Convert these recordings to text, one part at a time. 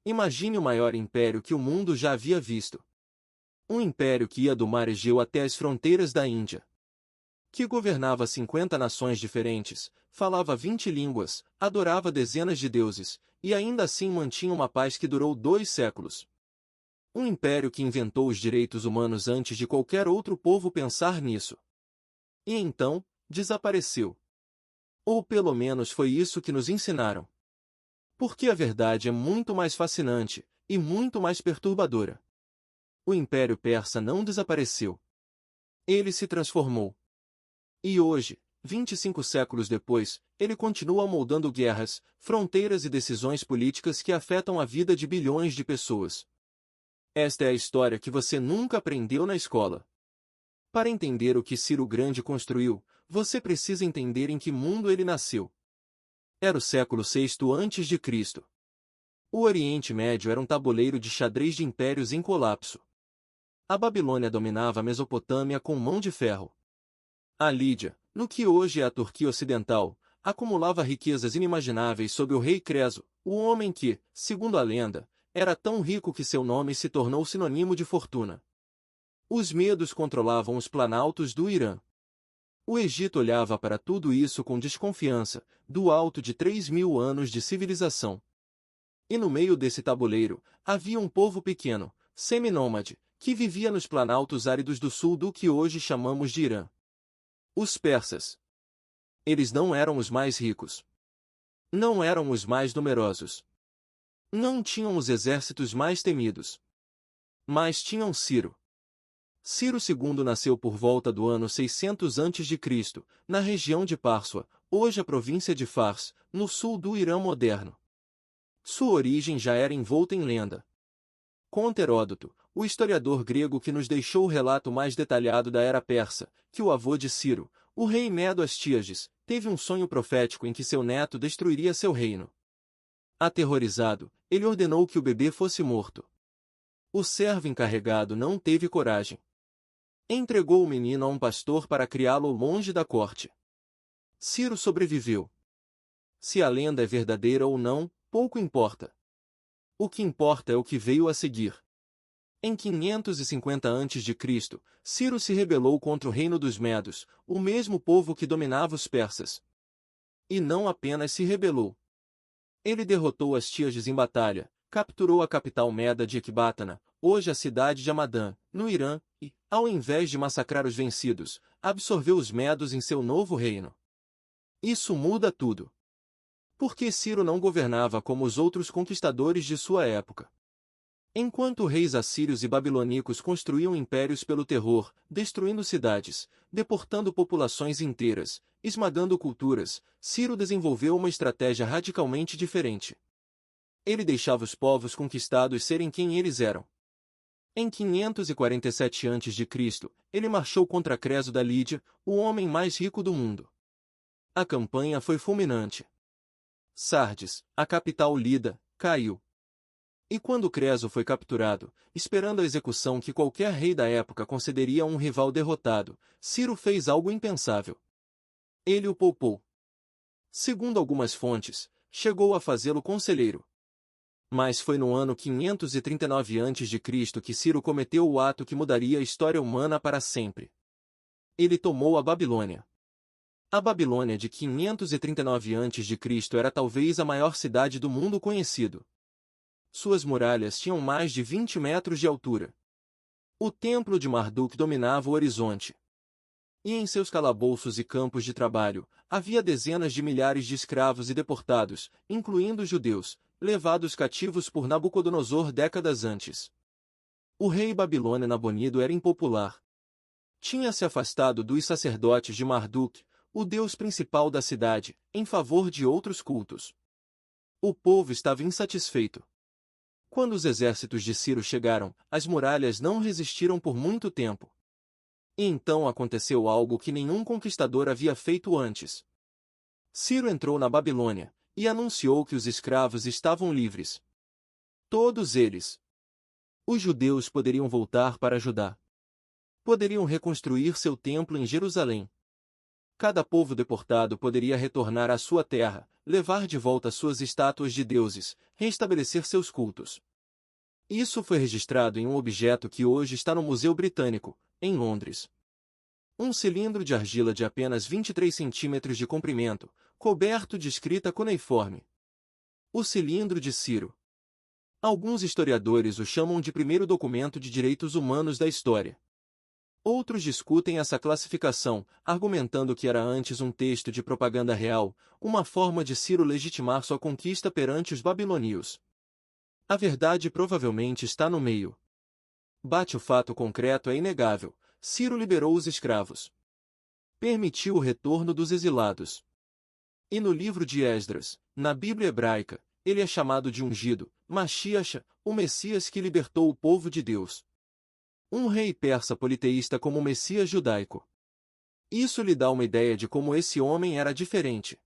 Imagine o maior império que o mundo já havia visto. Um império que ia do mar Egeu até as fronteiras da Índia. Que governava 50 nações diferentes, falava 20 línguas, adorava dezenas de deuses, e ainda assim mantinha uma paz que durou 2 séculos. Um império que inventou os direitos humanos antes de qualquer outro povo pensar nisso. E então, desapareceu. Ou pelo menos foi isso que nos ensinaram. Porque a verdade é muito mais fascinante, e muito mais perturbadora. O Império Persa não desapareceu. Ele se transformou. E hoje, 25 séculos depois, ele continua moldando guerras, fronteiras e decisões políticas que afetam a vida de bilhões de pessoas. Esta é a história que você nunca aprendeu na escola. Para entender o que Ciro o Grande construiu, você precisa entender em que mundo ele nasceu. Era o século VI antes de Cristo. O Oriente Médio era um tabuleiro de xadrez de impérios em colapso. A Babilônia dominava a Mesopotâmia com mão de ferro. A Lídia, no que hoje é a Turquia Ocidental, acumulava riquezas inimagináveis sob o rei Creso, o homem que, segundo a lenda, era tão rico que seu nome se tornou sinônimo de fortuna. Os medos controlavam os planaltos do Irã. O Egito olhava para tudo isso com desconfiança, do alto de 3.000 anos de civilização. E no meio desse tabuleiro, havia um povo pequeno, seminômade, que vivia nos planaltos áridos do sul do que hoje chamamos de Irã. Os persas. Eles não eram os mais ricos. Não eram os mais numerosos. Não tinham os exércitos mais temidos. Mas tinham Ciro. Ciro II nasceu por volta do ano 600 a.C., na região de Pársua, hoje a província de Fars, no sul do Irã moderno. Sua origem já era envolta em lenda. Conta Heródoto, o historiador grego que nos deixou o relato mais detalhado da era persa, que o avô de Ciro, o rei Medo Astíages, teve um sonho profético em que seu neto destruiria seu reino. Aterrorizado, ele ordenou que o bebê fosse morto. O servo encarregado não teve coragem. Entregou o menino a um pastor para criá-lo longe da corte. Ciro sobreviveu. Se a lenda é verdadeira ou não, pouco importa. O que importa é o que veio a seguir. Em 550 a.C., Ciro se rebelou contra o reino dos Medos, o mesmo povo que dominava os persas. E não apenas se rebelou. Ele derrotou Astíages em batalha, capturou a capital meda de Ecbátana, hoje a cidade de Hamadã, no Irã, e, ao invés de massacrar os vencidos, absorveu os medos em seu novo reino. Isso muda tudo. Porque Ciro não governava como os outros conquistadores de sua época. Enquanto reis assírios e babilônicos construíam impérios pelo terror, destruindo cidades, deportando populações inteiras, esmagando culturas, Ciro desenvolveu uma estratégia radicalmente diferente. Ele deixava os povos conquistados serem quem eles eram. Em 547 a.C., ele marchou contra Creso da Lídia, o homem mais rico do mundo. A campanha foi fulminante. Sardes, a capital lida, caiu. E quando Creso foi capturado, esperando a execução que qualquer rei da época concederia a um rival derrotado, Ciro fez algo impensável. Ele o poupou. Segundo algumas fontes, chegou a fazê-lo conselheiro. Mas foi no ano 539 a.C. que Ciro cometeu o ato que mudaria a história humana para sempre. Ele tomou a Babilônia. A Babilônia de 539 a.C. era talvez a maior cidade do mundo conhecido. Suas muralhas tinham mais de 20 metros de altura. O templo de Marduk dominava o horizonte. E em seus calabouços e campos de trabalho, havia dezenas de milhares de escravos e deportados, incluindo judeus, levados cativos por Nabucodonosor décadas antes. O rei babilônico Nabonido era impopular. Tinha se afastado dos sacerdotes de Marduk, o deus principal da cidade, em favor de outros cultos. O povo estava insatisfeito. Quando os exércitos de Ciro chegaram, as muralhas não resistiram por muito tempo. E então aconteceu algo que nenhum conquistador havia feito antes. Ciro entrou na Babilônia, e anunciou que os escravos estavam livres. Todos eles. Os judeus poderiam voltar para Judá. Poderiam reconstruir seu templo em Jerusalém. Cada povo deportado poderia retornar à sua terra, levar de volta suas estátuas de deuses, restabelecer seus cultos. Isso foi registrado em um objeto que hoje está no Museu Britânico, em Londres. Um cilindro de argila de apenas 23 centímetros de comprimento, coberto de escrita cuneiforme. O cilindro de Ciro. Alguns historiadores o chamam de primeiro documento de direitos humanos da história. Outros discutem essa classificação, argumentando que era antes um texto de propaganda real, uma forma de Ciro legitimar sua conquista perante os babilônios. A verdade provavelmente está no meio. O fato concreto é inegável: Ciro liberou os escravos. Permitiu o retorno dos exilados. E no livro de Esdras, na Bíblia hebraica, ele é chamado de ungido, Mashiach, o Messias que libertou o povo de Deus. Um rei persa politeísta como o Messias judaico. Isso lhe dá uma ideia de como esse homem era diferente.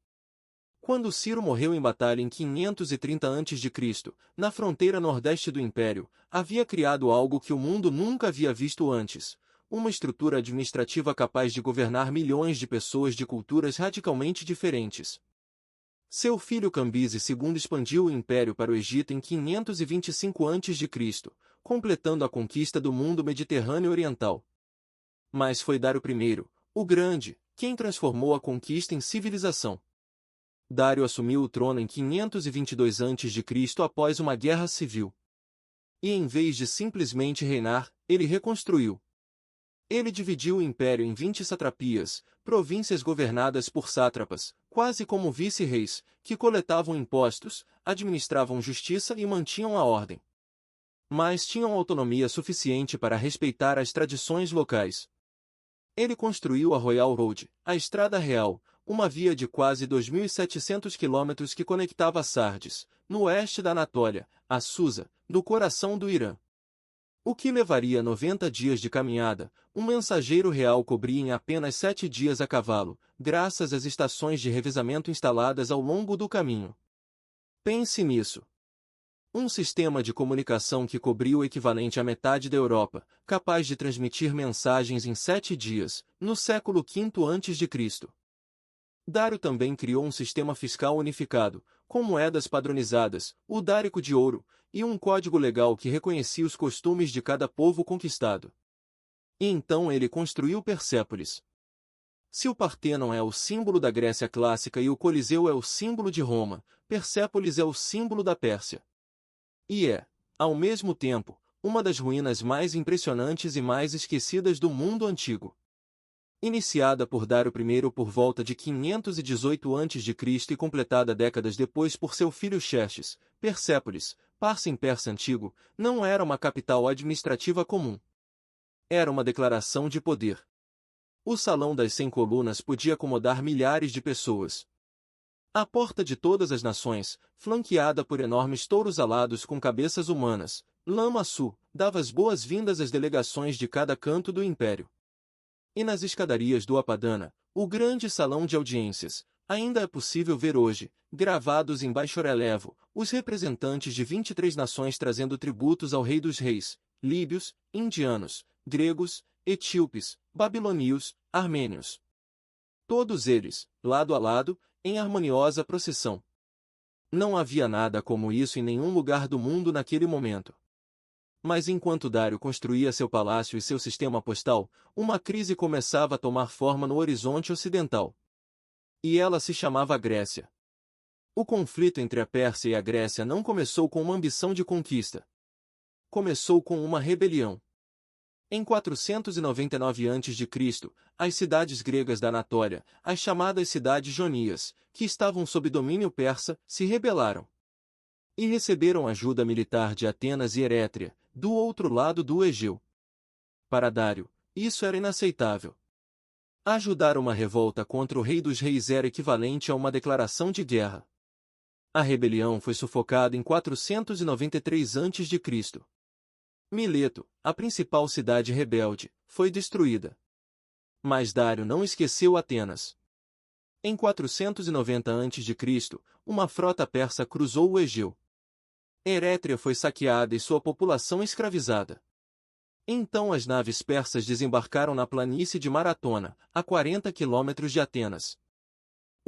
Quando Ciro morreu em batalha em 530 a.C., na fronteira nordeste do Império, havia criado algo que o mundo nunca havia visto antes: uma estrutura administrativa capaz de governar milhões de pessoas de culturas radicalmente diferentes. Seu filho Cambises II expandiu o império para o Egito em 525 a.C., completando a conquista do mundo mediterrâneo oriental. Mas foi Dário I, o Grande, quem transformou a conquista em civilização. Dário assumiu o trono em 522 a.C. após uma guerra civil. E em vez de simplesmente reinar, ele reconstruiu. Ele dividiu o império em 20 satrapias, províncias governadas por sátrapas, quase como vice-reis, que coletavam impostos, administravam justiça e mantinham a ordem. Mas tinham autonomia suficiente para respeitar as tradições locais. Ele construiu a Royal Road, a Estrada Real, uma via de quase 2.700 quilômetros que conectava Sardes, no oeste da Anatólia, a Susa, no coração do Irã. O que levaria 90 dias de caminhada, um mensageiro real cobria em apenas 7 dias a cavalo, graças às estações de revezamento instaladas ao longo do caminho. Pense nisso. Um sistema de comunicação que cobria o equivalente à metade da Europa, capaz de transmitir mensagens em 7 dias, no século V a.C. Dário também criou um sistema fiscal unificado, com moedas padronizadas, o dárico de ouro, e um código legal que reconhecia os costumes de cada povo conquistado. E então ele construiu Persépolis. Se o Partenon é o símbolo da Grécia clássica e o Coliseu é o símbolo de Roma, Persépolis é o símbolo da Pérsia. E é, ao mesmo tempo, uma das ruínas mais impressionantes e mais esquecidas do mundo antigo. Iniciada por Dário I por volta de 518 a.C. e completada décadas depois por seu filho Xerxes, Persépolis, Parsa em persa antigo, não era uma capital administrativa comum. Era uma declaração de poder. O Salão das 100 Colunas podia acomodar milhares de pessoas. A porta de todas as nações, flanqueada por enormes touros alados com cabeças humanas, Lama-Su, dava as boas-vindas às delegações de cada canto do império. E nas escadarias do Apadana, o grande salão de audiências, ainda é possível ver hoje, gravados em baixo-relevo, os representantes de 23 nações trazendo tributos ao Rei dos Reis, líbios, indianos, gregos, etíopes, babilônios, armênios. Todos eles, lado a lado, em harmoniosa procissão. Não havia nada como isso em nenhum lugar do mundo naquele momento. Mas enquanto Dário construía seu palácio e seu sistema postal, uma crise começava a tomar forma no horizonte ocidental. E ela se chamava Grécia. O conflito entre a Pérsia e a Grécia não começou com uma ambição de conquista. Começou com uma rebelião. Em 499 a.C., as cidades gregas da Anatólia, as chamadas cidades jonias, que estavam sob domínio persa, se rebelaram. E receberam ajuda militar de Atenas e Erétria, do outro lado do Egeu. Para Dário, isso era inaceitável. Ajudar uma revolta contra o Rei dos Reis era equivalente a uma declaração de guerra. A rebelião foi sufocada em 493 a.C. Mileto, a principal cidade rebelde, foi destruída. Mas Dário não esqueceu Atenas. Em 490 a.C., uma frota persa cruzou o Egeu. Erétria foi saqueada e sua população escravizada. Então as naves persas desembarcaram na planície de Maratona, a 40 quilômetros de Atenas.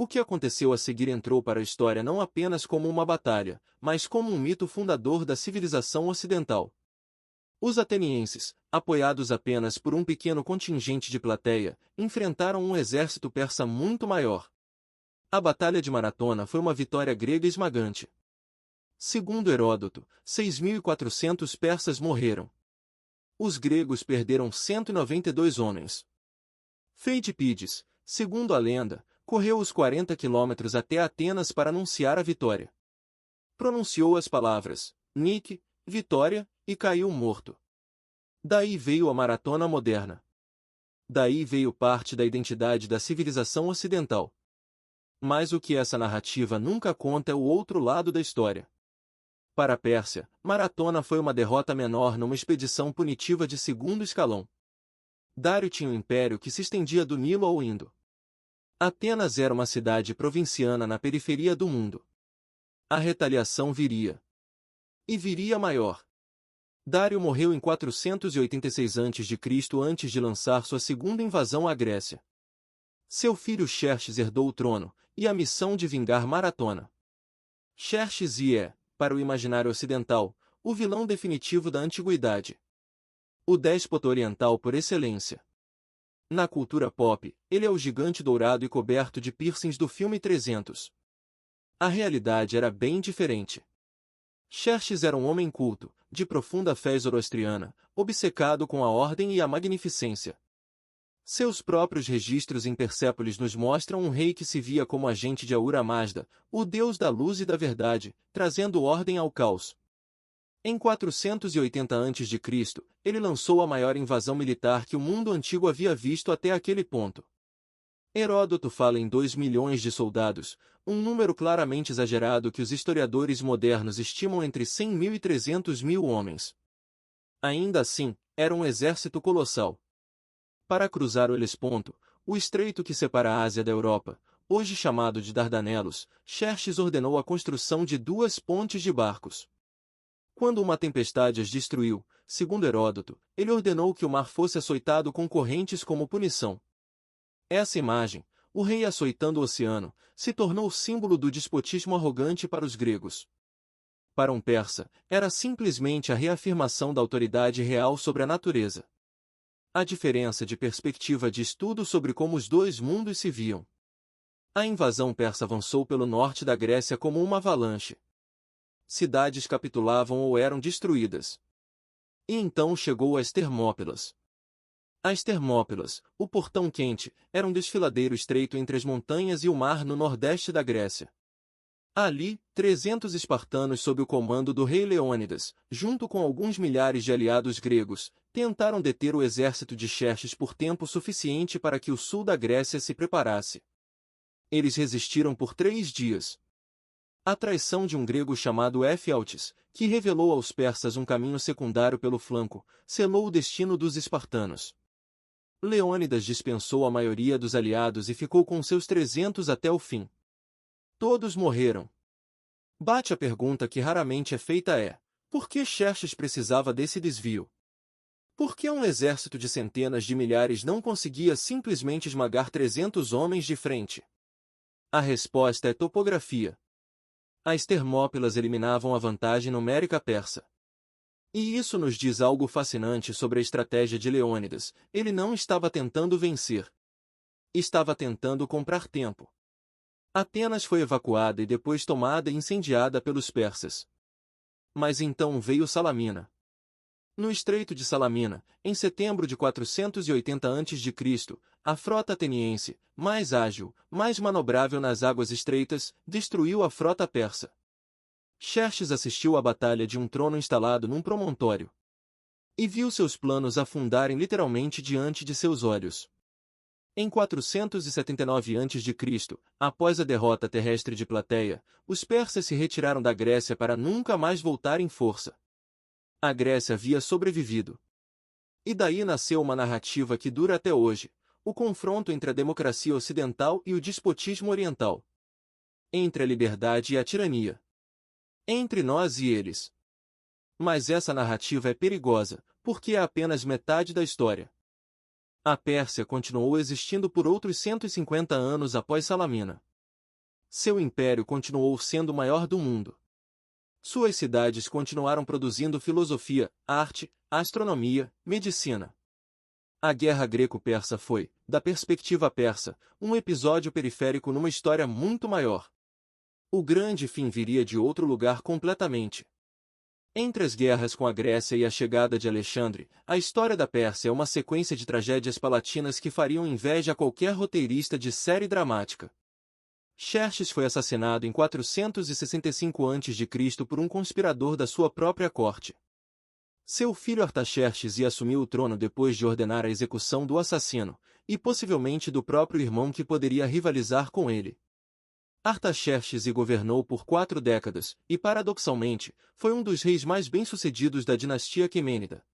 O que aconteceu a seguir entrou para a história não apenas como uma batalha, mas como um mito fundador da civilização ocidental. Os atenienses, apoiados apenas por um pequeno contingente de plateia, enfrentaram um exército persa muito maior. A Batalha de Maratona foi uma vitória grega esmagante. Segundo Heródoto, 6.400 persas morreram. Os gregos perderam 192 homens. Feidipides, segundo a lenda, correu os 40 quilômetros até Atenas para anunciar a vitória. Pronunciou as palavras, Nike, vitória, e caiu morto. Daí veio a maratona moderna. Daí veio parte da identidade da civilização ocidental. Mas o que essa narrativa nunca conta é o outro lado da história. Para a Pérsia, Maratona foi uma derrota menor numa expedição punitiva de segundo escalão. Dário tinha um império que se estendia do Nilo ao Indo. Atenas era uma cidade provinciana na periferia do mundo. A retaliação viria. E viria maior. Dário morreu em 486 a.C. antes de lançar sua segunda invasão à Grécia. Seu filho Xerxes herdou o trono, e a missão de vingar Maratona. Xerxes é, para o imaginário ocidental, o vilão definitivo da antiguidade. O déspota oriental por excelência. Na cultura pop, ele é o gigante dourado e coberto de piercings do filme 300. A realidade era bem diferente. Xerxes era um homem culto, de profunda fé zoroastriana, obcecado com a ordem e a magnificência. Seus próprios registros em Persépolis nos mostram um rei que se via como agente de Ahura Mazda, o deus da luz e da verdade, trazendo ordem ao caos. Em 480 a.C., ele lançou a maior invasão militar que o mundo antigo havia visto até aquele ponto. Heródoto fala em 2 milhões de soldados, um número claramente exagerado que os historiadores modernos estimam entre 100 mil e 300 mil homens. Ainda assim, era um exército colossal. Para cruzar o Helesponto, o estreito que separa a Ásia da Europa, hoje chamado de Dardanelos, Xerxes ordenou a construção de 2 pontes de barcos. Quando uma tempestade as destruiu, segundo Heródoto, ele ordenou que o mar fosse açoitado com correntes como punição. Essa imagem, o rei açoitando o oceano, se tornou símbolo do despotismo arrogante para os gregos. Para um persa, era simplesmente a reafirmação da autoridade real sobre a natureza. A diferença de perspectiva diz tudo sobre como os dois mundos se viam. A invasão persa avançou pelo norte da Grécia como uma avalanche. Cidades capitulavam ou eram destruídas. E então chegou as Termópilas. As Termópilas, o portão quente, era um desfiladeiro estreito entre as montanhas e o mar no nordeste da Grécia. Ali, 300 espartanos sob o comando do rei Leônidas, junto com alguns milhares de aliados gregos, tentaram deter o exército de Xerxes por tempo suficiente para que o sul da Grécia se preparasse. Eles resistiram por 3 dias. A traição de um grego chamado Éfialtes, que revelou aos persas um caminho secundário pelo flanco, selou o destino dos espartanos. Leônidas dispensou a maioria dos aliados e ficou com seus 300 até o fim. Todos morreram. Bate a pergunta que raramente é feita por que Xerxes precisava desse desvio? Por que um exército de centenas de milhares não conseguia simplesmente esmagar 300 homens de frente? A resposta é topografia. As Termópilas eliminavam a vantagem numérica persa. E isso nos diz algo fascinante sobre a estratégia de Leônidas. Ele não estava tentando vencer. Estava tentando comprar tempo. Atenas foi evacuada e depois tomada e incendiada pelos persas. Mas então veio Salamina. No Estreito de Salamina, em setembro de 480 a.C., a frota ateniense, mais ágil, mais manobrável nas águas estreitas, destruiu a frota persa. Xerxes assistiu à batalha de um trono instalado num promontório. E viu seus planos afundarem literalmente diante de seus olhos. Em 479 a.C., após a derrota terrestre de Plateia, os persas se retiraram da Grécia para nunca mais voltar em força. A Grécia havia sobrevivido. E daí nasceu uma narrativa que dura até hoje, o confronto entre a democracia ocidental e o despotismo oriental. Entre a liberdade e a tirania. Entre nós e eles. Mas essa narrativa é perigosa, porque é apenas metade da história. A Pérsia continuou existindo por outros 150 anos após Salamina. Seu império continuou sendo o maior do mundo. Suas cidades continuaram produzindo filosofia, arte, astronomia, medicina. A Guerra Greco-Persa foi, da perspectiva persa, um episódio periférico numa história muito maior. O grande fim viria de outro lugar completamente. Entre as guerras com a Grécia e a chegada de Alexandre, a história da Pérsia é uma sequência de tragédias palatinas que fariam inveja a qualquer roteirista de série dramática. Xerxes foi assassinado em 465 a.C. por um conspirador da sua própria corte. Seu filho Artaxerxes ia assumir o trono depois de ordenar a execução do assassino, e possivelmente do próprio irmão que poderia rivalizar com ele. Artaxerxes governou por 4 décadas, e paradoxalmente, foi um dos reis mais bem-sucedidos da dinastia Aquemênida.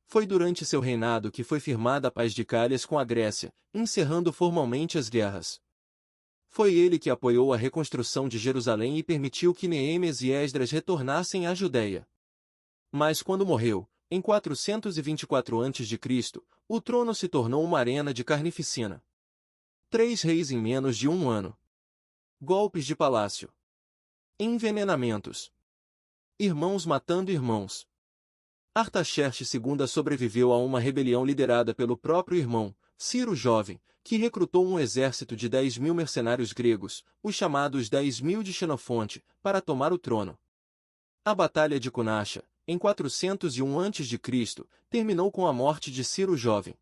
Foi durante seu reinado que foi firmada a Paz de Calhas com a Grécia, encerrando formalmente as guerras. Foi ele que apoiou a reconstrução de Jerusalém e permitiu que Neemias e Esdras retornassem à Judéia. Mas quando morreu, em 424 a.C., o trono se tornou uma arena de carnificina. 3 reis em menos de um ano. Golpes de palácio. Envenenamentos. Irmãos matando irmãos. Artaxerxes II sobreviveu a uma rebelião liderada pelo próprio irmão, Ciro o Jovem, que recrutou um exército de 10.000 mercenários gregos, os chamados 10.000 de Xenofonte, para tomar o trono. A Batalha de Cunaxa, em 401 a.C., terminou com a morte de Ciro o Jovem.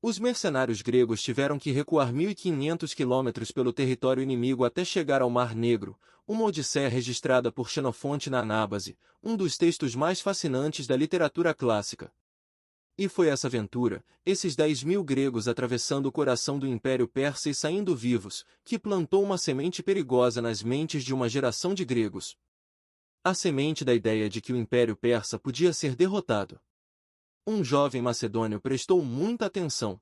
Os mercenários gregos tiveram que recuar 1.500 quilômetros pelo território inimigo até chegar ao Mar Negro, uma odisseia registrada por Xenofonte na Anábase, um dos textos mais fascinantes da literatura clássica. E foi essa aventura, esses 10.000 gregos atravessando o coração do Império Persa e saindo vivos, que plantou uma semente perigosa nas mentes de uma geração de gregos. A semente da ideia de que o Império Persa podia ser derrotado. Um jovem macedônio prestou muita atenção.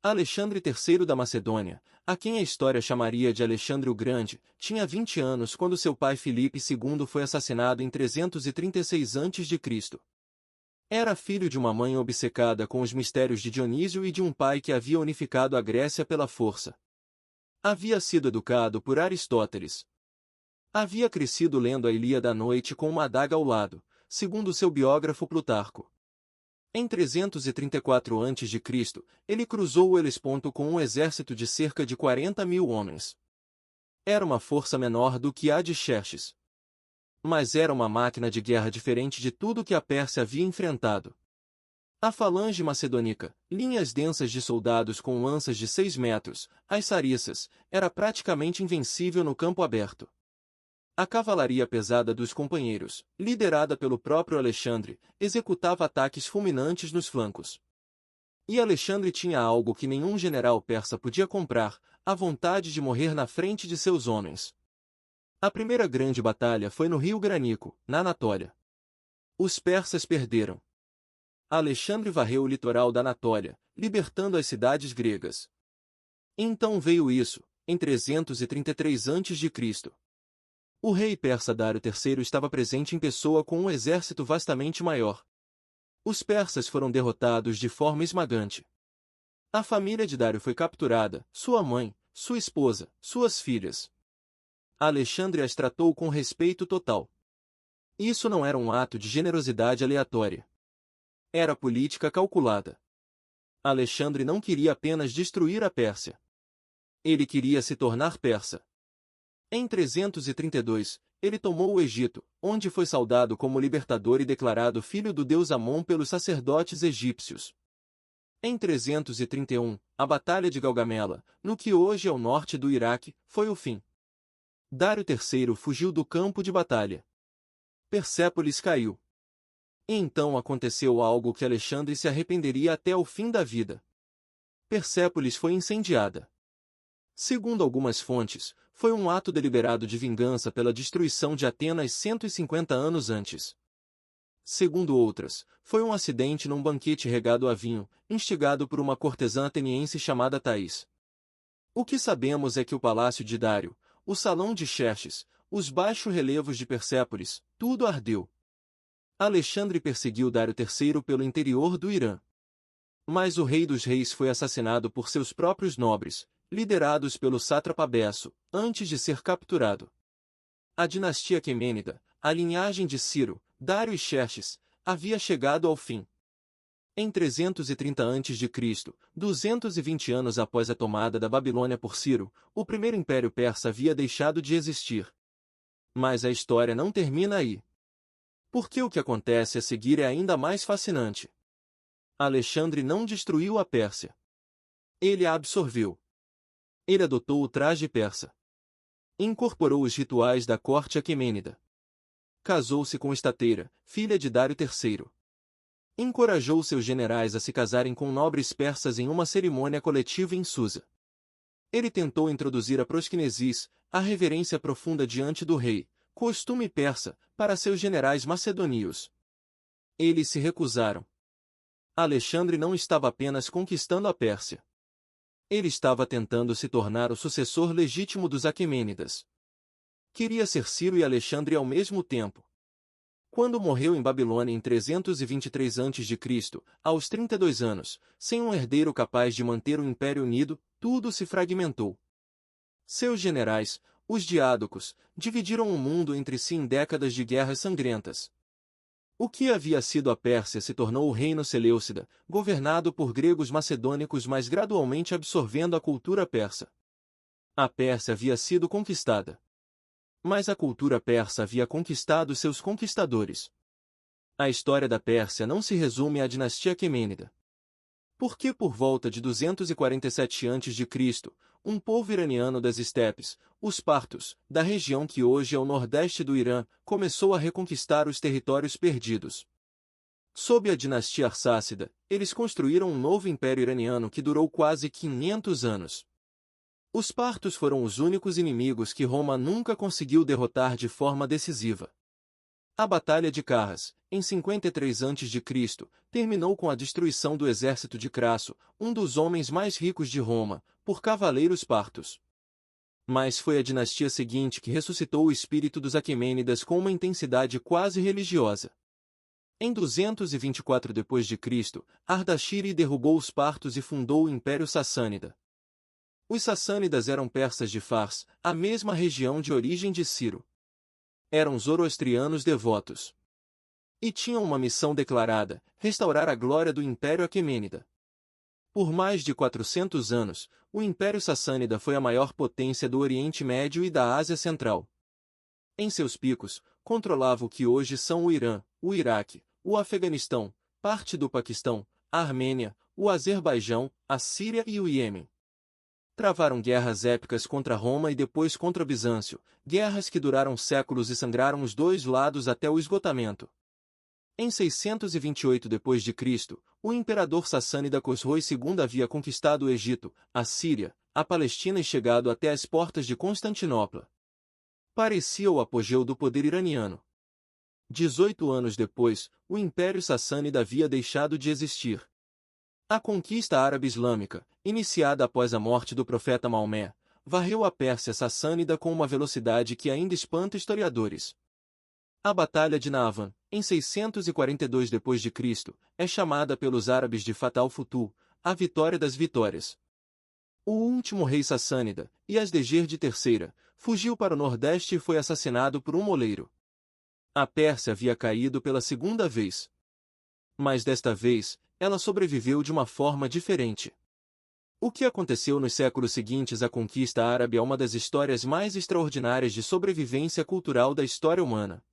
Alexandre III da Macedônia, a quem a história chamaria de Alexandre o Grande, tinha 20 anos quando seu pai Filipe II foi assassinado em 336 a.C. Era filho de uma mãe obcecada com os mistérios de Dionísio e de um pai que havia unificado a Grécia pela força. Havia sido educado por Aristóteles. Havia crescido lendo a Ilíada à noite com uma adaga ao lado, segundo seu biógrafo Plutarco. Em 334 a.C., ele cruzou o Helesponto com um exército de cerca de 40.000 homens. Era uma força menor do que a de Xerxes. Mas era uma máquina de guerra diferente de tudo que a Pérsia havia enfrentado. A falange macedônica, linhas densas de soldados com lanças de 6 metros, as sarissas, era praticamente invencível no campo aberto. A cavalaria pesada dos companheiros, liderada pelo próprio Alexandre, executava ataques fulminantes nos flancos. E Alexandre tinha algo que nenhum general persa podia comprar, a vontade de morrer na frente de seus homens. A primeira grande batalha foi no rio Granico, na Anatólia. Os persas perderam. Alexandre varreu o litoral da Anatólia, libertando as cidades gregas. Então veio isso, em 333 a.C. O rei persa Dário III estava presente em pessoa com um exército vastamente maior. Os persas foram derrotados de forma esmagante. A família de Dário foi capturada, sua mãe, sua esposa, suas filhas. Alexandre as tratou com respeito total. Isso não era um ato de generosidade aleatória. Era política calculada. Alexandre não queria apenas destruir a Pérsia. Ele queria se tornar persa. Em 332, ele tomou o Egito, onde foi saudado como libertador e declarado filho do deus Amon pelos sacerdotes egípcios. Em 331, a Batalha de Gaugamela, no que hoje é o norte do Iraque, foi o fim. Dário III fugiu do campo de batalha. Persépolis caiu. E então aconteceu algo que Alexandre se arrependeria até o fim da vida. Persépolis foi incendiada. Segundo algumas fontes, foi um ato deliberado de vingança pela destruição de Atenas 150 anos antes. Segundo outras, foi um acidente num banquete regado a vinho, instigado por uma cortesã ateniense chamada Thaís. O que sabemos é que o palácio de Dário, o salão de Xerxes, os baixos relevos de Persépolis, tudo ardeu. Alexandre perseguiu Dário III pelo interior do Irã. Mas o rei dos reis foi assassinado por seus próprios nobres, liderados pelo sátrapa Besso, antes de ser capturado. A dinastia Aquemênida, a linhagem de Ciro, Dário e Xerxes, havia chegado ao fim. Em 330 a.C., 220 anos após a tomada da Babilônia por Ciro, o primeiro império persa havia deixado de existir. Mas a história não termina aí. Porque o que acontece a seguir é ainda mais fascinante. Alexandre não destruiu a Pérsia. Ele a absorveu. Ele adotou o traje persa. Incorporou os rituais da corte aquemênida. Casou-se com Estateira, filha de Dário III. Encorajou seus generais a se casarem com nobres persas em uma cerimônia coletiva em Susa. Ele tentou introduzir a prosquinesis, a reverência profunda diante do rei, costume persa, para seus generais macedônios. Eles se recusaram. Alexandre não estava apenas conquistando a Pérsia. Ele estava tentando se tornar o sucessor legítimo dos Aquemênidas. Queria ser Ciro e Alexandre ao mesmo tempo. Quando morreu em Babilônia em 323 a.C., aos 32 anos, sem um herdeiro capaz de manter o império unido, tudo se fragmentou. Seus generais, os diádocos, dividiram o mundo entre si em décadas de guerras sangrentas. O que havia sido a Pérsia se tornou o reino Seleucida, governado por gregos macedônicos, mas gradualmente absorvendo a cultura persa. A Pérsia havia sido conquistada. Mas a cultura persa havia conquistado seus conquistadores. A história da Pérsia não se resume à dinastia Aquemênida. Porque por volta de 247 a.C., um povo iraniano das estepes, os partos, da região que hoje é o nordeste do Irã, começou a reconquistar os territórios perdidos. Sob a dinastia Arsácida, eles construíram um novo império iraniano que durou quase 500 anos. Os partos foram os únicos inimigos que Roma nunca conseguiu derrotar de forma decisiva. A Batalha de Carras, em 53 a.C., terminou com a destruição do exército de Crasso, um dos homens mais ricos de Roma, por cavaleiros partos. Mas foi a dinastia seguinte que ressuscitou o espírito dos Aquemênidas com uma intensidade quase religiosa. Em 224 d.C., Ardashiri derrubou os partos e fundou o Império Sassânida. Os sassânidas eram persas de Fars, a mesma região de origem de Ciro. Eram zoroastrianos devotos. E tinham uma missão declarada: restaurar a glória do Império Aquemênida. Por mais de 400 anos, o Império Sassânida foi a maior potência do Oriente Médio e da Ásia Central. Em seus picos, controlava o que hoje são o Irã, o Iraque, o Afeganistão, parte do Paquistão, a Armênia, o Azerbaijão, a Síria e o Iêmen. Travaram guerras épicas contra Roma e depois contra Bizâncio, guerras que duraram séculos e sangraram os dois lados até o esgotamento. Em 628 d.C., o imperador sassânida Cosroe II havia conquistado o Egito, a Síria, a Palestina e chegado até as portas de Constantinopla. Parecia o apogeu do poder iraniano. 18 anos depois, o Império Sassânida havia deixado de existir. A conquista árabe-islâmica, iniciada após a morte do profeta Maomé, varreu a Pérsia sassânida com uma velocidade que ainda espanta historiadores. A Batalha de Nahvan, em 642 d.C., é chamada pelos árabes de Fath al-Futuh, a vitória das vitórias. O último rei sassânida, Yazdegerd III, fugiu para o nordeste e foi assassinado por um moleiro. A Pérsia havia caído pela segunda vez. Mas desta vez, ela sobreviveu de uma forma diferente. O que aconteceu nos séculos seguintes à conquista árabe é uma das histórias mais extraordinárias de sobrevivência cultural da história humana.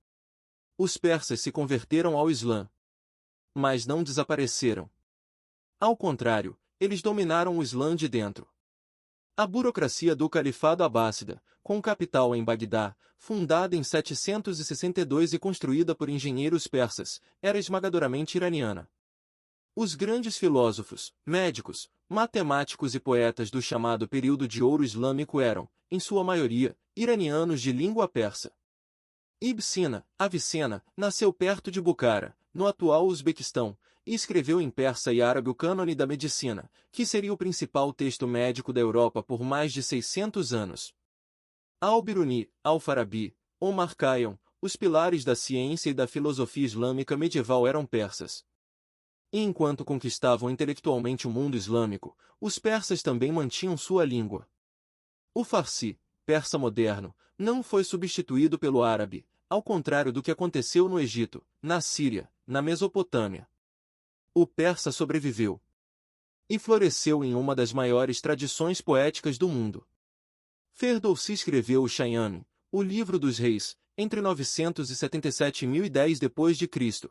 Os persas se converteram ao Islã. Mas não desapareceram. Ao contrário, eles dominaram o Islã de dentro. A burocracia do Califado Abássida, com capital em Bagdá, fundada em 762 e construída por engenheiros persas, era esmagadoramente iraniana. Os grandes filósofos, médicos, matemáticos e poetas do chamado período de ouro islâmico eram, em sua maioria, iranianos de língua persa. Ibn Sina, Avicena, nasceu perto de Bukhara, no atual Uzbequistão, e escreveu em persa e árabe o Cânone da Medicina, que seria o principal texto médico da Europa por mais de 600 anos. Al-Biruni, Al-Farabi, Omar Khayyam, os pilares da ciência e da filosofia islâmica medieval eram persas. E enquanto conquistavam intelectualmente o mundo islâmico, os persas também mantinham sua língua. O farsi, persa moderno, não foi substituído pelo árabe, ao contrário do que aconteceu no Egito, na Síria, na Mesopotâmia. O persa sobreviveu e floresceu em uma das maiores tradições poéticas do mundo. Ferdowsi escreveu o Shahnameh, o livro dos reis, entre 977 e 1010 d.C.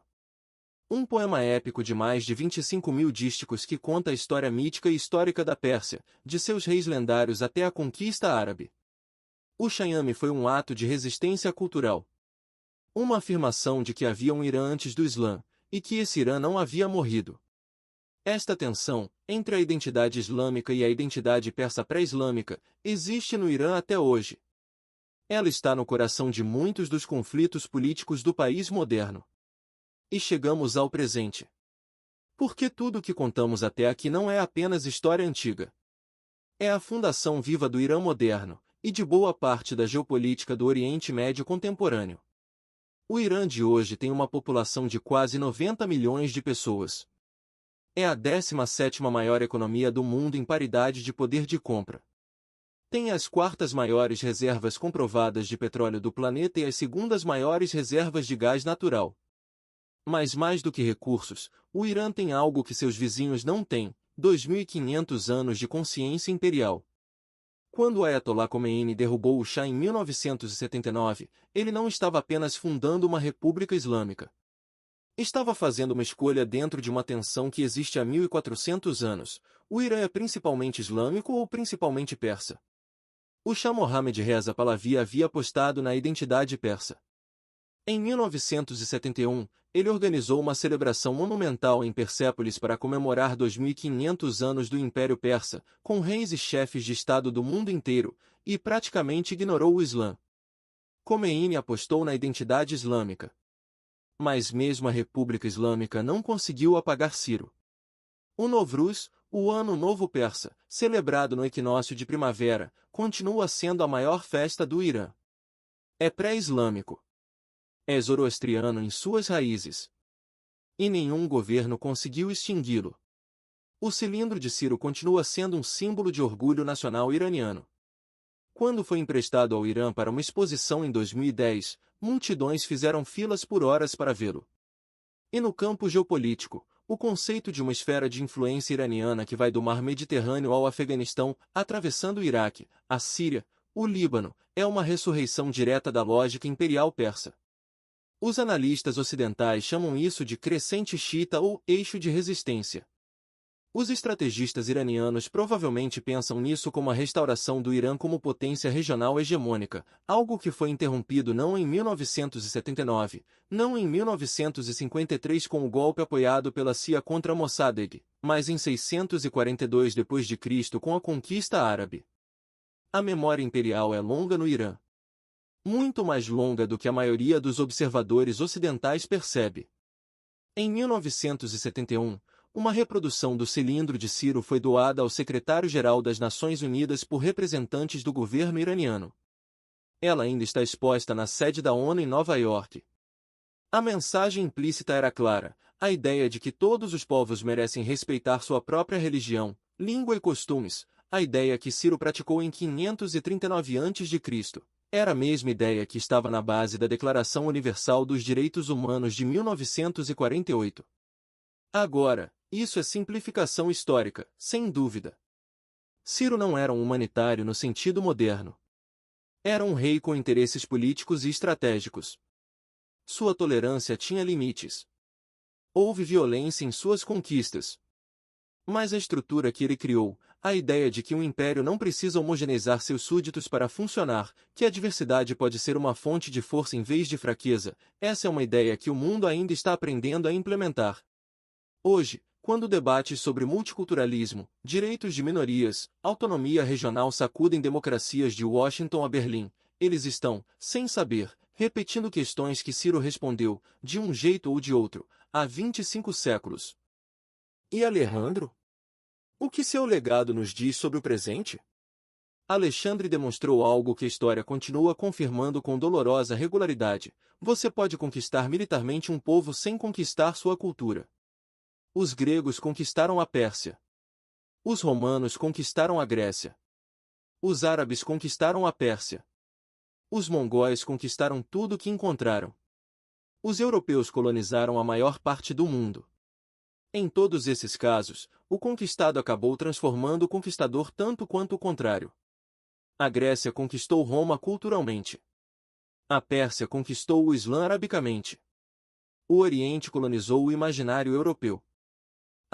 Um poema épico de mais de 25.000 dísticos que conta a história mítica e histórica da Pérsia, de seus reis lendários até a conquista árabe. O Shahnameh foi um ato de resistência cultural. Uma afirmação de que havia um Irã antes do Islã, e que esse Irã não havia morrido. Esta tensão, entre a identidade islâmica e a identidade persa pré-islâmica, existe no Irã até hoje. Ela está no coração de muitos dos conflitos políticos do país moderno. E chegamos ao presente. Porque tudo o que contamos até aqui não é apenas história antiga. É a fundação viva do Irã moderno, e de boa parte da geopolítica do Oriente Médio contemporâneo. O Irã de hoje tem uma população de quase 90 milhões de pessoas. É a 17ª maior economia do mundo em paridade de poder de compra. Tem as 4ª maiores reservas comprovadas de petróleo do planeta e as 2ª maiores reservas de gás natural. Mas mais do que recursos, o Irã tem algo que seus vizinhos não têm: 2.500 anos de consciência imperial. Quando o Ayatollah Khomeini derrubou o Shah em 1979, ele não estava apenas fundando uma república islâmica. Estava fazendo uma escolha dentro de uma tensão que existe há 1.400 anos. O Irã é principalmente islâmico ou principalmente persa? O Shah Mohammed Reza Pahlavi havia apostado na identidade persa. Em 1971, ele organizou uma celebração monumental em Persépolis para comemorar 2.500 anos do Império Persa, com reis e chefes de Estado do mundo inteiro, e praticamente ignorou o Islã. Khomeini apostou na identidade islâmica. Mas mesmo a República Islâmica não conseguiu apagar Ciro. O Novruz, o Ano Novo Persa, celebrado no equinócio de primavera, continua sendo a maior festa do Irã. É pré-islâmico. É zoroastriano em suas raízes. E nenhum governo conseguiu extingui-lo. O cilindro de Ciro continua sendo um símbolo de orgulho nacional iraniano. Quando foi emprestado ao Irã para uma exposição em 2010, multidões fizeram filas por horas para vê-lo. E no campo geopolítico, o conceito de uma esfera de influência iraniana que vai do mar Mediterrâneo ao Afeganistão, atravessando o Iraque, a Síria, o Líbano, é uma ressurreição direta da lógica imperial persa. Os analistas ocidentais chamam isso de crescente xiita ou eixo de resistência. Os estrategistas iranianos provavelmente pensam nisso como a restauração do Irã como potência regional hegemônica, algo que foi interrompido não em 1979, não em 1953 com o golpe apoiado pela CIA contra Mossadegh, mas em 642 d.C. com a conquista árabe. A memória imperial é longa no Irã. Muito mais longa do que a maioria dos observadores ocidentais percebe. Em 1971, uma reprodução do cilindro de Ciro foi doada ao secretário-geral das Nações Unidas por representantes do governo iraniano. Ela ainda está exposta na sede da ONU em Nova York. A mensagem implícita era clara: a ideia de que todos os povos merecem respeitar sua própria religião, língua e costumes, a ideia que Ciro praticou em 539 a.C., era a mesma ideia que estava na base da Declaração Universal dos Direitos Humanos de 1948. Agora, isso é simplificação histórica, sem dúvida. Ciro não era um humanitário no sentido moderno. Era um rei com interesses políticos e estratégicos. Sua tolerância tinha limites. Houve violência em suas conquistas. Mas a estrutura que ele criou, a ideia de que um império não precisa homogeneizar seus súditos para funcionar, que a diversidade pode ser uma fonte de força em vez de fraqueza, essa é uma ideia que o mundo ainda está aprendendo a implementar. Hoje, quando debates sobre multiculturalismo, direitos de minorias, autonomia regional sacudem democracias de Washington a Berlim, eles estão, sem saber, repetindo questões que Ciro respondeu, de um jeito ou de outro, há 25 séculos. E Alejandro? O que seu legado nos diz sobre o presente? Alexandre demonstrou algo que a história continua confirmando com dolorosa regularidade: você pode conquistar militarmente um povo sem conquistar sua cultura. Os gregos conquistaram a Pérsia. Os romanos conquistaram a Grécia. Os árabes conquistaram a Pérsia. Os mongóis conquistaram tudo o que encontraram. Os europeus colonizaram a maior parte do mundo. Em todos esses casos, o conquistado acabou transformando o conquistador tanto quanto o contrário. A Grécia conquistou Roma culturalmente. A Pérsia conquistou o Islã arabicamente. O Oriente colonizou o imaginário europeu.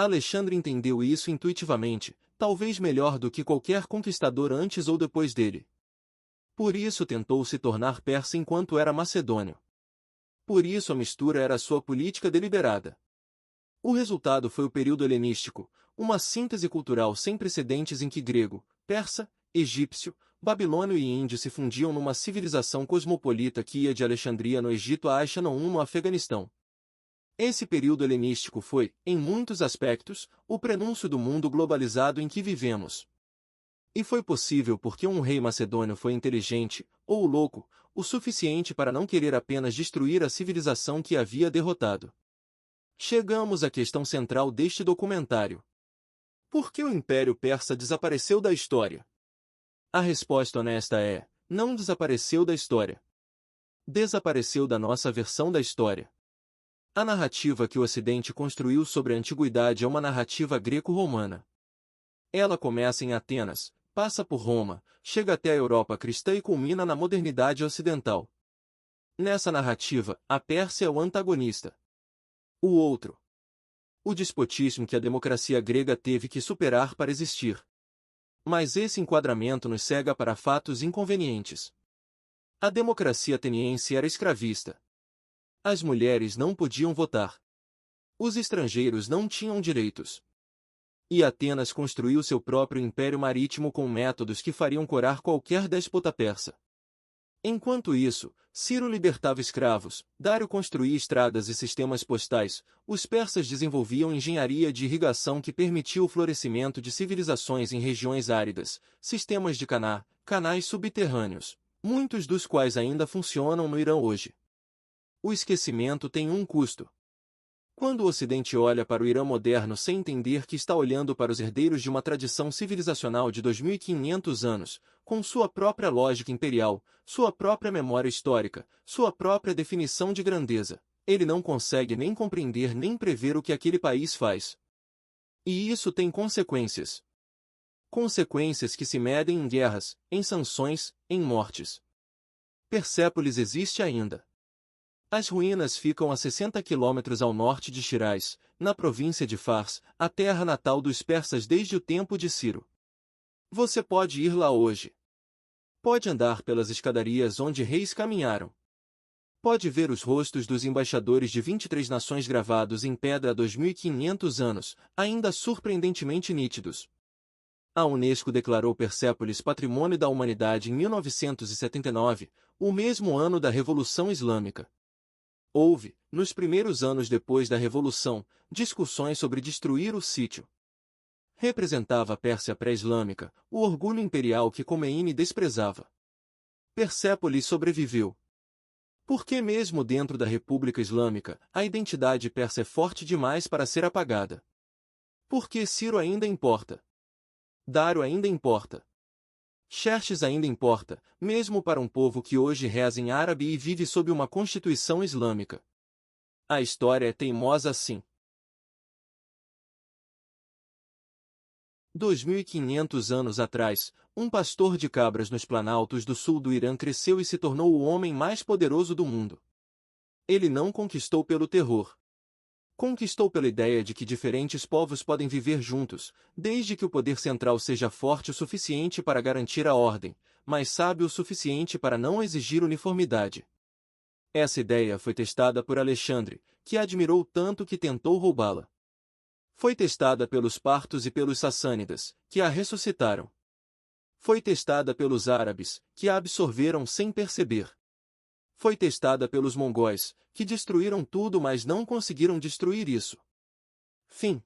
Alexandre entendeu isso intuitivamente, talvez melhor do que qualquer conquistador antes ou depois dele. Por isso tentou se tornar persa enquanto era macedônio. Por isso a mistura era sua política deliberada. O resultado foi o período helenístico, uma síntese cultural sem precedentes em que grego, persa, egípcio, babilônio e índio se fundiam numa civilização cosmopolita que ia de Alexandria no Egito a Aixanum no Afeganistão. Esse período helenístico foi, em muitos aspectos, o prenúncio do mundo globalizado em que vivemos. E foi possível porque um rei macedônio foi inteligente, ou louco, o suficiente para não querer apenas destruir a civilização que havia derrotado. Chegamos à questão central deste documentário. Por que o Império Persa desapareceu da história? A resposta honesta é: não desapareceu da história. Desapareceu da nossa versão da história. A narrativa que o Ocidente construiu sobre a antiguidade é uma narrativa greco-romana. Ela começa em Atenas, passa por Roma, chega até a Europa cristã e culmina na modernidade ocidental. Nessa narrativa, a Pérsia é o antagonista. O outro. O despotismo que a democracia grega teve que superar para existir. Mas esse enquadramento nos cega para fatos inconvenientes. A democracia ateniense era escravista. As mulheres não podiam votar. Os estrangeiros não tinham direitos. E Atenas construiu seu próprio império marítimo com métodos que fariam corar qualquer déspota persa. Enquanto isso, Ciro libertava escravos, Dário construía estradas e sistemas postais, os persas desenvolviam engenharia de irrigação que permitiu o florescimento de civilizações em regiões áridas, sistemas de canais subterrâneos, muitos dos quais ainda funcionam no Irã hoje. O esquecimento tem um custo. Quando o Ocidente olha para o Irã moderno sem entender que está olhando para os herdeiros de uma tradição civilizacional de 2500 anos, com sua própria lógica imperial, sua própria memória histórica, sua própria definição de grandeza, ele não consegue nem compreender nem prever o que aquele país faz. E isso tem consequências. Consequências que se medem em guerras, em sanções, em mortes. Persépolis existe ainda. As ruínas ficam a 60 quilômetros ao norte de Shiraz, na província de Fars, a terra natal dos persas desde o tempo de Ciro. Você pode ir lá hoje. Pode andar pelas escadarias onde reis caminharam. Pode ver os rostos dos embaixadores de 23 nações gravados em pedra há 2500 anos, ainda surpreendentemente nítidos. A Unesco declarou Persépolis Patrimônio da Humanidade em 1979, o mesmo ano da Revolução Islâmica. Houve, nos primeiros anos depois da Revolução, discussões sobre destruir o sítio. Representava a Pérsia pré-islâmica, o orgulho imperial que Khomeini desprezava. Persépolis sobreviveu. Porque mesmo dentro da República Islâmica, a identidade persa é forte demais para ser apagada. Porque Ciro ainda importa. Dário ainda importa. Xerxes ainda importa, mesmo para um povo que hoje reza em árabe e vive sob uma constituição islâmica. A história é teimosa assim. 2500 anos atrás, um pastor de cabras nos planaltos do sul do Irã cresceu e se tornou o homem mais poderoso do mundo. Ele não conquistou pelo terror. Conquistou pela ideia de que diferentes povos podem viver juntos, desde que o poder central seja forte o suficiente para garantir a ordem, mas sábio o suficiente para não exigir uniformidade. Essa ideia foi testada por Alexandre, que a admirou tanto que tentou roubá-la. Foi testada pelos partos e pelos sassânidas, que a ressuscitaram. Foi testada pelos árabes, que a absorveram sem perceber. Foi testada pelos mongóis, que destruíram tudo mas não conseguiram destruir isso. Fim.